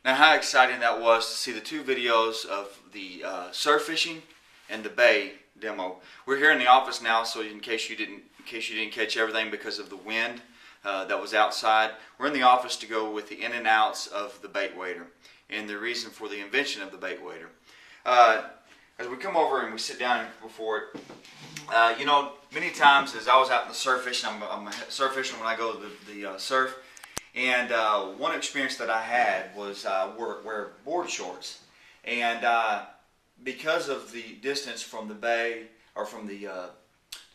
Now, how exciting that was to see the two videos of the surf fishing and the bay demo. We're here in the office now, so in case you didn't catch everything because of the wind that was outside, we're in the office to go with the in and outs of the bait wader and the reason for the invention of the bait wader. As we come over and we sit down before it, many times as I was out in the surf fishing, I'm a surf fisherman when I go to the surf. And one experience that I had was wear board shorts, and because of the distance from the bay or from the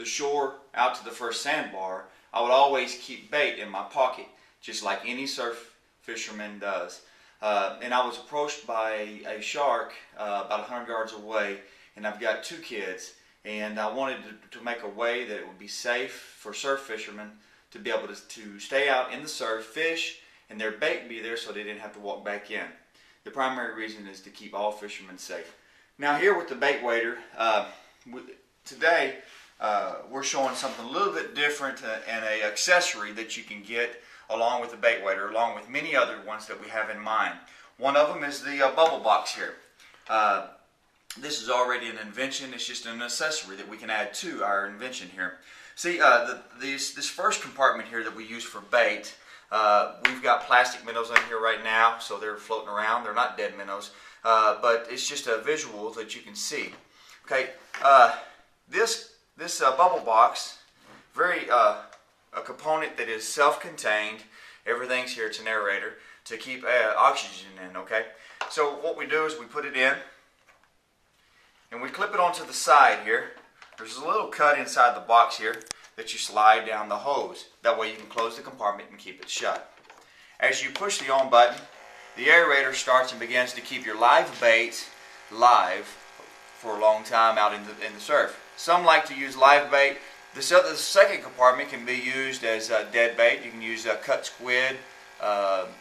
shore out to the first sandbar, I would always keep bait in my pocket, just like any surf fisherman does. And I was approached by a shark about 100 yards away, and I've got two kids, and I wanted to make a way that it would be safe for surf fishermen to be able to stay out in the surf, fish, and their bait be there so they didn't have to walk back in. The primary reason is to keep all fishermen safe. Now here with the bait wader, today we're showing something a little bit different and an accessory that you can get along with the bait wader, along with many other ones that we have in mind. One of them is the bubble box here. This is already an invention. It's just an accessory that we can add to our invention here. See, this first compartment here that we use for bait, we've got plastic minnows in here right now, so they're floating around. They're not dead minnows, but it's just a visual that you can see. Okay, this bubble box, a component that is self-contained. Everything's here. It's an aerator to keep oxygen in. Okay, so what we do is we put it in, and we clip it onto the side here. There's a little cut inside the box here that you slide down the hose. That way you can close the compartment and keep it shut. As you push the on button, the aerator starts and begins to keep your live bait live for a long time out in the surf. Some like to use live bait. The second compartment can be used as dead bait. You can use cut squid,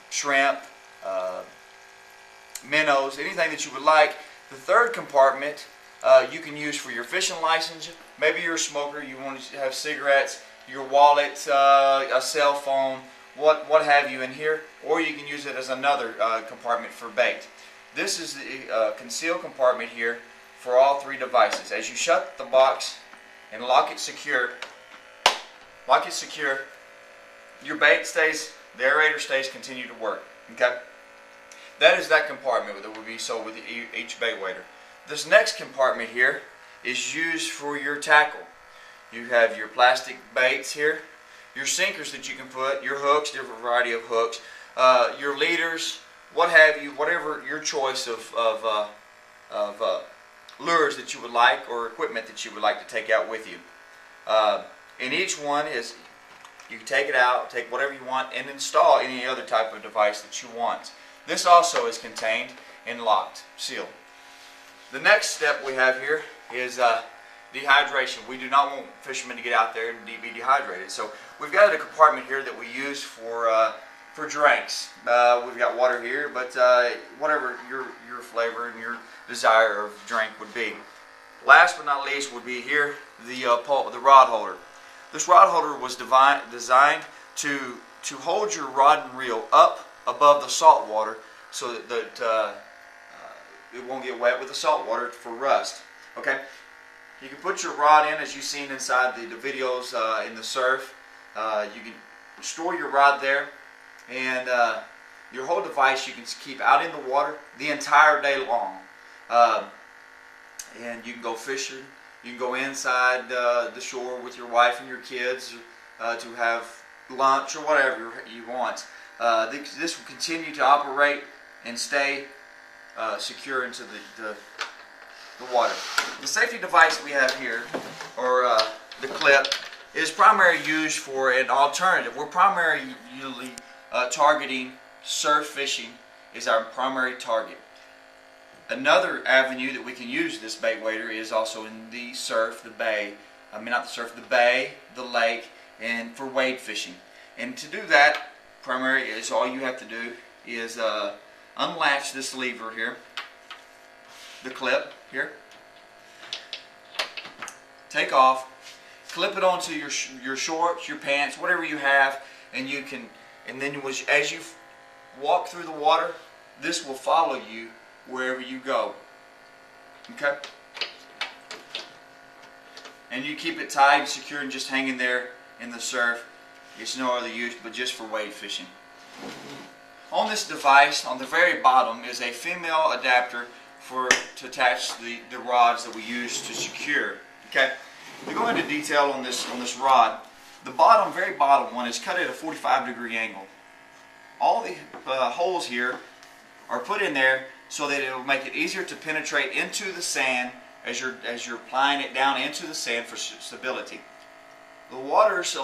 shrimp, minnows, anything that you would like. The third compartment you can use for your fishing license. Maybe you're a smoker, you want to have cigarettes, your wallet, a cell phone, what have you in here, or you can use it as another compartment for bait. This is the concealed compartment here for all three devices. As you shut the box and lock it secure, your bait stays, the aerator stays, continue to work. Okay? That is that compartment that would be sold with each bait wader. This next compartment here is used for your tackle. You have your plastic baits here, your sinkers that you can put, your hooks, different variety of hooks, your leaders, what have you, whatever your choice of lures that you would like or equipment that you would like to take out with you. And each one is, you can take it out, take whatever you want, and install any other type of device that you want. This also is contained and locked, sealed. The next step we have here is dehydration. We do not want fishermen to get out there and be dehydrated. So we've got a compartment here that we use for drinks. We've got water here, but whatever your flavor and your desire of drink would be. Last but not least would be here the rod holder. This rod holder was designed to hold your rod and reel up above the salt water so that it won't get wet with the salt water for rust. Okay, you can put your rod in as you've seen inside the videos in the surf. You can store your rod there, and your whole device you can keep out in the water the entire day long. And you can go fishing. You can go inside the shore with your wife and your kids to have lunch or whatever you want. This will continue to operate and stay secure into the water. The safety device we have here, or the clip, is primarily used for an alternative. We're primarily targeting surf fishing is our primary target. Another avenue that we can use this bait wader is also in the surf, the bay, the bay, the lake, and for wade fishing. And to do that, primarily is all you have to do is unlatch this lever here, the clip here, take off, clip it onto your shorts, your pants, whatever you have, and you can, and then as you walk through the water, this will follow you wherever you go. Okay? And you keep it tied and secure and just hanging there in the surf. It's no other use but just for wade fishing. On this device, on the very bottom, is a female adapter to attach the rods that we use to secure. Okay? To go into detail on this rod, the very bottom one is cut at a 45-degree angle. All the holes here are put in there so that it will make it easier to penetrate into the sand as you're applying it down into the sand for stability. The holes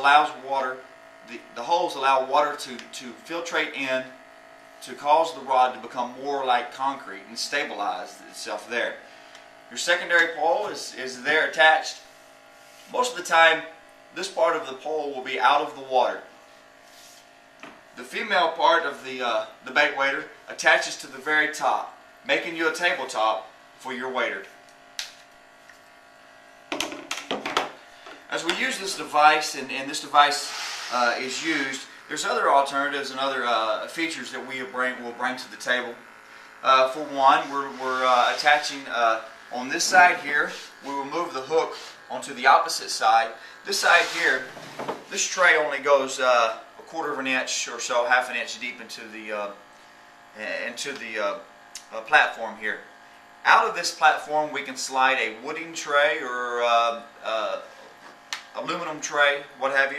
allow water to filtrate in to cause the rod to become more like concrete and stabilize itself there. Your secondary pole is there attached. Most of the time, this part of the pole will be out of the water. The female part of the bait wader attaches to the very top, making you a tabletop for your wader. As we use this device, and this device is used, there's other alternatives and other features that we'll bring to the table. For one, we're attaching on this side here. We will move the hook onto the opposite side. This side here, this tray only goes a quarter of an inch or so, half an inch deep into the platform here. Out of this platform, we can slide a wooden tray or aluminum tray, what have you,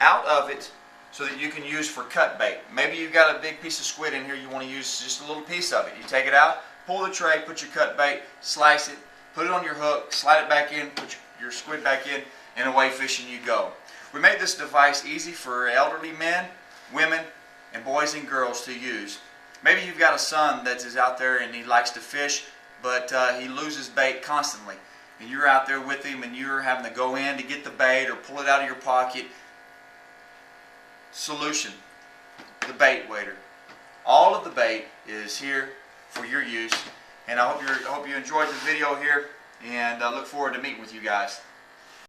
out of it so that you can use for cut bait. Maybe you've got a big piece of squid in here, you want to use just a little piece of it. You take it out, pull the tray, put your cut bait, slice it, put it on your hook, slide it back in, put your squid back in, and away fishing you go. We made this device easy for elderly men, women, and boys and girls to use. Maybe you've got a son that is out there and he likes to fish, but he loses bait constantly. And you're out there with him and you're having to go in to get the bait or pull it out of your pocket. Solution: the bait wader. All of the bait is here for your use, and I hope you enjoyed the video here, and I look forward to meeting with you guys.